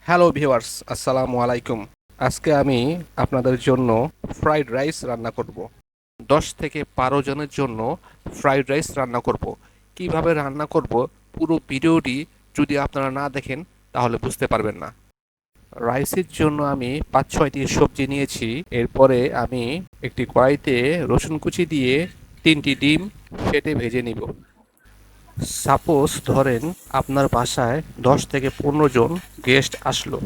Hello viewers, আসসালামু আলাইকুম। আজকে আমি আপনাদের জন্য ফ্রাইড রাইস রান্না করব। 10 থেকে 12 জনের জন্য ফ্রাইড রাইস রান্না করব। কিভাবে রান্না করব পুরো ভিডিওটি যদি আপনারা না দেখেন তাহলে বুঝতে পারবেন না। রাইসের জন্য আমি 5-6টি সবজি নিয়েছি। এরপরে আমি একটি কড়াইতে রসুন কুচি দিয়ে 3টি ডিম ফেটে ভেজে নিব। সাপোজ ধরেন আপনার বাসায় 10 থেকে 15 জন গেস্ট আসলো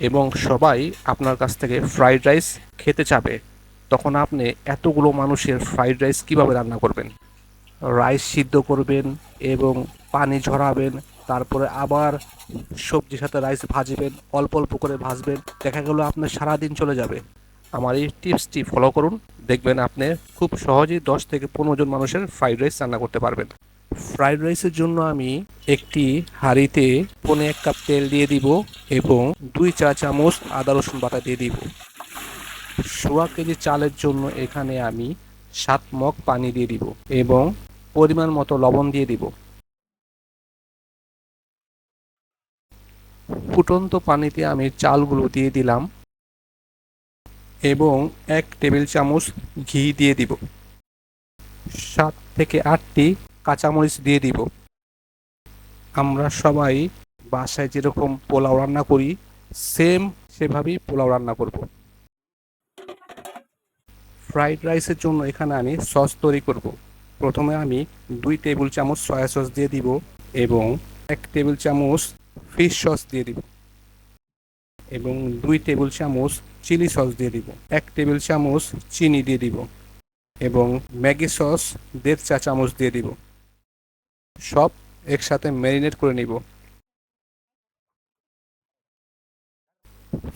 এবং সবাই আপনার কাছ থেকে ফ্রাইড রাইস খেতে চাবে, তখন আপনি এতগুলো মানুষের ফ্রাইড রাইস কিভাবে রান্না করবেন? রাইস সিদ্ধ করবেন এবং পানি ঝরাবেন, তারপরে আবার সবজির সাথে রাইস ভাজবেন, অল্প অল্প করে ভাজবেন, দেখা গেল আপনার সারাদিন চলে যাবে। আমার এই টিপসটি ফলো করুন, দেখবেন আপনি খুব সহজেই 10 থেকে 15 জন মানুষের ফ্রাইড রাইস রান্না করতে পারবেন। ফ্রাইড রাইসের জন্য আমি একটি হাঁড়িতে 1.5 কাপ তেল দিয়ে দিব এবং 2 চা চামচ আদা রসুন বাটা দিয়ে দিব। 1.5 কেজি চালের জন্য এখানে আমি 7 মগ পানি দিয়ে দিব এবং পরিমাণ মতো লবণ দিয়ে দিব। ফুটন্ত পানিতে আমি চালগুলো দিয়ে দিলাম এবং 1 টেবিল চামচ ঘি দিয়ে দিব। 7 থেকে 8টি কাঁচামরিচ দিয়ে দিব। আমরা সবাই বাসায় যেরকম পোলাও রান্না করি সেম সেভাবেই পোলাও রান্না করব। ফ্রাইড রাইসের জন্য এখানে আমি সস তৈরি করব। প্রথমে আমি 2 টেবিল চামচ সয়া সস দিয়ে দিব এবং 1 টেবিল চামচ ফিশ সস দিয়ে দিব এবং 2 টেবিল চামচ চিলি সস দিয়ে দিব, 1 টেবিল চামচ চিনি দিয়ে দিব এবং ম্যাগি সস 1.5 চা চামচ দিয়ে দিব। সব একসাথে ম্যারিনেট করে নিব।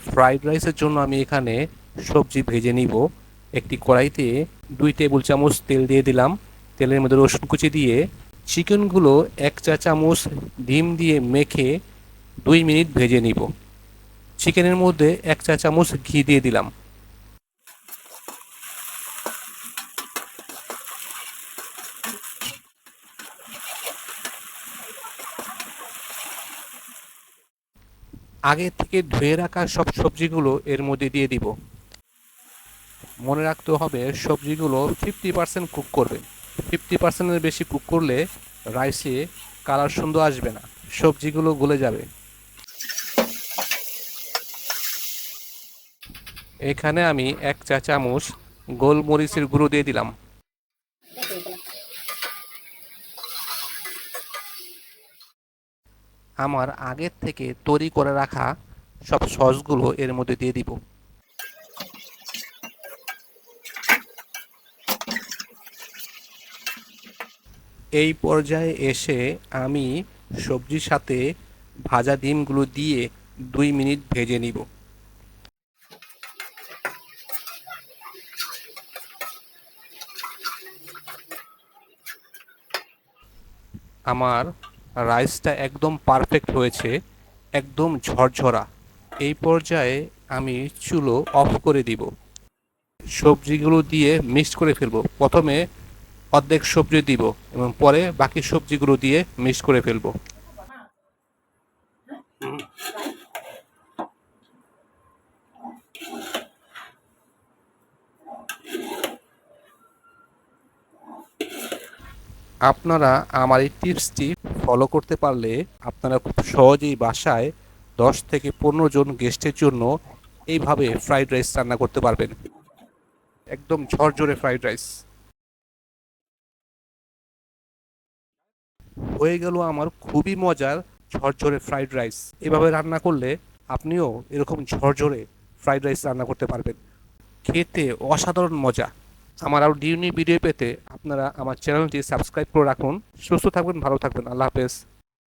ফ্রাইড রাইসের জন্য আমি এখানে সবজি ভেজে নিব। একটি কড়াইতে 2 টেবিল চামচ তেল দিয়ে দিলাম। তেলের মধ্যে রসুন কুচি দিয়ে চিকেনগুলো 1 চা চামচ ডিম দিয়ে মেখে 2 মিনিট ভেজে নিব। চিকেনের মধ্যে 1 চা চামচ ঘি দিয়ে দিলাম। আগে থেকে ধুয়ে রাখা সব সবজিগুলো এর মধ্যে দিয়ে দিব। মনে রাখতে হবে সবজিগুলো 50% কুক করবেন। 50%-এর বেশি কুক করলে রাইসে কালার সুন্দর আসবে না, সবজিগুলো গলে যাবে। এখানে আমি 1 চা চামচ গোলমরিচের গুঁড়ো দিয়ে দিলাম। আমার আগের থেকে তৈরি করে রাখা সব সসগুলো এর মধ্যে দিয়ে দিব। এই পর্যায়ে এসে আমি সবজির সাথে ভাজা ডিমগুলো দিয়ে 2 মিনিট ভেজে নিব। আমার রাইসটা একদম পারফেক্ট হয়েছে, একদম ঝরঝরা। এই পর্যায়ে আমি চুলো অফ করে দিব। সবজিগুলো দিয়ে মিক্সড করে ফেলবো। প্রথমে অর্ধেক সবজি দিব এবং পরে বাকি সবজিগুলো দিয়ে মিক্স করে ফেলবো। আপনারা আমার এই টিপসটি ফলো করতে পারলে আপনারা খুব সহজেই বাসায় 10 থেকে 15 জন গেস্টের জন্য এইভাবে ফ্রাইড রাইস রান্না করতে পারবেন। একদম ঝরঝরে ফ্রাইড রাইস হয়ে গেল আমার খুবই মজার ঝরঝরে ফ্রাইড রাইস। এভাবে রান্না করলে আপনিও এরকম ঝরঝরে ফ্রাইড রাইস রান্না করতে পারবেন। খেতে অসাধারণ মজা। আমার আরও ডিউনি ভিডিও পেতে আপনারা আমার চ্যানেলটি সাবস্ক্রাইব করে রাখুন। সুস্থ থাকবেন, ভালো থাকবেন। আল্লাহ হাফেজ।